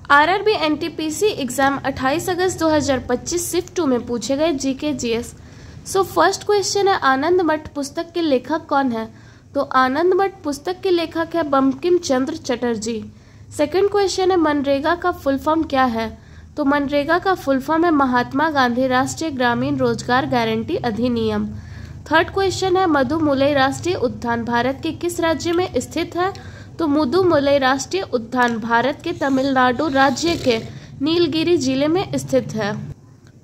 RRB NTPC exam 28 अगस्त 2025 shift 2 में पूछे गए GK GS. So first question है, आनंद मठ पुस्तक के लेखक कौन है? तो आनंद मठ पुस्तक के लेखक है बंकिम चंद्र चटर्जी। सेकंड क्वेश्चन है, मनरेगा का फुल फॉर्म क्या है? तो मनरेगा का फुल फॉर्म है महात्मा गांधी राष्ट्रीय ग्रामीण रोजगार गारंटी अधिनियम। थर्ड क्वेश्चन है, मधुमलई राष्ट्रीय उद्यान भारत के किस राज्य में स्थित है? तो मधुमलई राष्ट्रीय उद्यान भारत के तमिलनाडु राज्य के नीलगिरी जिले में स्थित है।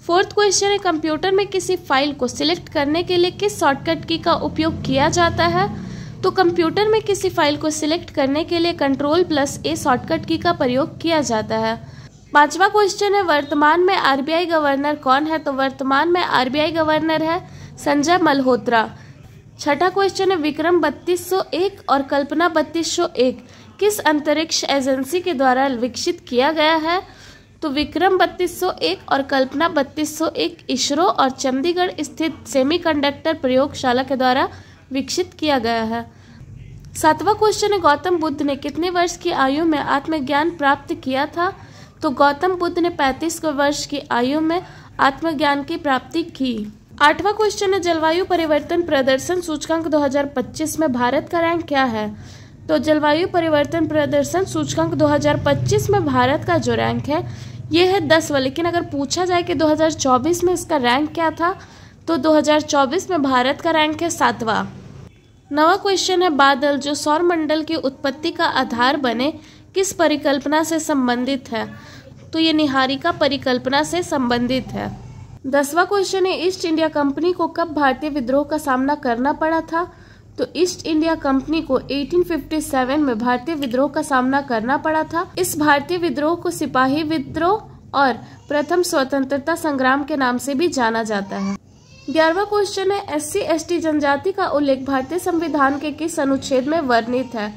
फोर्थ क्वेश्चन है, कंप्यूटर में किसी फाइल को सिलेक्ट करने के लिए किस शॉर्टकट की का उपयोग किया जाता है? तो कंप्यूटर में किसी फाइल को सिलेक्ट करने के लिए Ctrl+A शॉर्टकट की का प्रयोग किया जाता है। पांचवा क्वेश्चन है, वर्तमान में आरबीआई गवर्नर कौन है? तो वर्तमान में आरबीआई गवर्नर है संजय मल्होत्रा। छठा क्वेश्चन है, विक्रम 3201 और कल्पना 3201 किस अंतरिक्ष एजेंसी के द्वारा विकसित किया गया है? तो विक्रम 3201 और कल्पना 3201 इसरो और चंडीगढ़ स्थित सेमीकंडक्टर प्रयोगशाला के द्वारा विकसित किया गया है। सातवां क्वेश्चन है, गौतम बुद्ध ने कितने वर्ष की आयु में आत्मज्ञान प्राप्त किया था? तो गौतम बुद्ध ने 35 वर्ष की आयु में आत्मज्ञान की प्राप्ति की। आठवां क्वेश्चन है, जलवायु परिवर्तन प्रदर्शन सूचकांक 2025 में भारत का रैंक क्या है? तो जलवायु परिवर्तन प्रदर्शन सूचकांक 2025 में भारत का जो रैंक है ये है 10वां। लेकिन अगर पूछा जाए कि 2024 में इसका रैंक क्या था, तो 2024 में भारत का रैंक है 7वां। नवा क्वेश्चन है, बादल जो सौर मंडल की उत्पत्ति का आधार बने किस परिकल्पना से संबंधित है? तो ये निहारिका परिकल्पना से संबंधित है। 10वां क्वेश्चन है, ईस्ट इंडिया कंपनी को कब भारतीय विद्रोह का सामना करना पड़ा था? तो ईस्ट इंडिया कंपनी को 1857 में भारतीय विद्रोह का सामना करना पड़ा था। इस भारतीय विद्रोह को सिपाही विद्रोह और प्रथम स्वतंत्रता संग्राम के नाम से भी जाना जाता है। 11वां क्वेश्चन है, SC/ST जनजाति का उल्लेख भारतीय संविधान के किस अनुच्छेद में वर्णित है?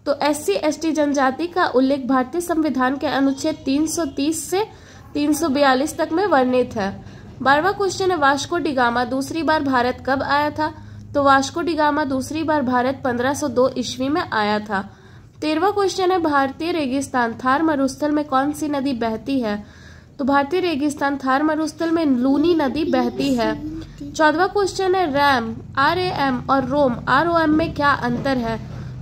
तो SC/ST जनजाति का उल्लेख भारतीय संविधान के अनुच्छेद 330 से 342 तक में वर्णित है। 12वां क्वेश्चन है, वास्को डी गामा दूसरी बार भारत कब आया था? तो वास्को डी गामा दूसरी बार भारत 1502 ईस्वी में आया था। 13वां क्वेश्चन है, भारतीय रेगिस्तान थार मरुस्थल में कौन सी नदी बहती है? तो भारतीय रेगिस्तान थार मरुस्थल में लूनी नदी बहती है। 14वां क्वेश्चन है, रैम RAM और रोम ROM में क्या अंतर है?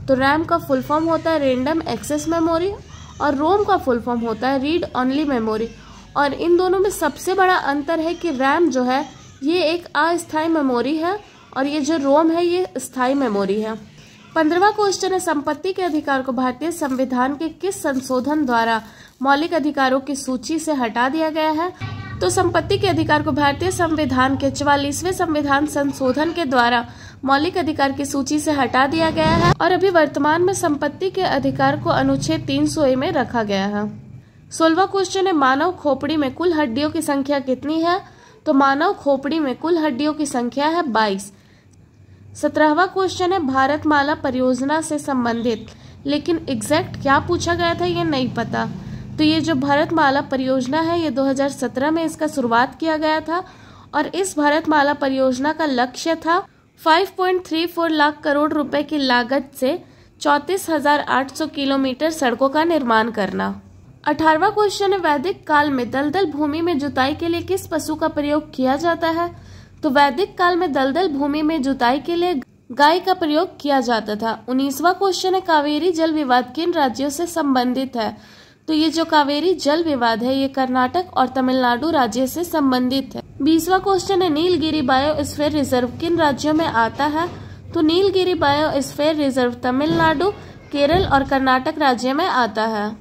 तो रैम का फुल फॉर्म होता है रैंडम एक्सेस मेमोरी और रोम का फुल फॉर्म होता है रीड ओनली मेमोरी। और इन दोनों में सबसे बड़ा अंतर है कि रैम जो है ये एक अस्थायी मेमोरी है और ये जो रोम है ये स्थायी मेमोरी है। 15वां क्वेश्चन है, संपत्ति के अधिकार को भारतीय संविधान के किस संशोधन द्वारा मौलिक अधिकारों की सूची से हटा दिया गया है? तो संपत्ति के अधिकार को भारतीय संविधान के 44वें संविधान संशोधन के द्वारा मौलिक अधिकार की सूची से हटा दिया गया है और अभी वर्तमान में संपत्ति के अधिकार को अनुच्छेद 300A में रखा गया है। 16वां क्वेश्चन है, मानव खोपड़ी में कुल हड्डियों की संख्या कितनी है? तो मानव खोपड़ी में कुल हड्डियों की संख्या है 22। 17वां क्वेश्चन है, भारतमाला परियोजना से संबंधित लेकिन एग्जैक्ट क्या पूछा गया था ये नहीं पता। तो ये जो भारतमाला परियोजना है ये 2017 में इसका शुरुआत किया गया था और इस भारतमाला परियोजना का लक्ष्य था 5.34 लाख करोड़ रुपए की लागत से 34,800 किलोमीटर सड़कों का निर्माण करना। 18वां क्वेश्चन है, वैदिक काल में दलदल भूमि में जुताई के लिए किस पशु का प्रयोग किया जाता है? तो वैदिक काल में दलदल भूमि में जुताई के लिए गाय का प्रयोग किया जाता था। 19वां क्वेश्चन है, कावेरी जल विवाद किन राज्यों से संबंधित है? तो ये जो कावेरी जल विवाद है ये कर्नाटक और तमिलनाडु राज्य से संबंधित है। 20वां क्वेश्चन है, नीलगिरी बायोस्फीयर रिजर्व किन राज्यों में आता है? तो नीलगिरी बायोस्फीयर रिजर्व तमिलनाडु, केरल और कर्नाटक राज्य में आता है।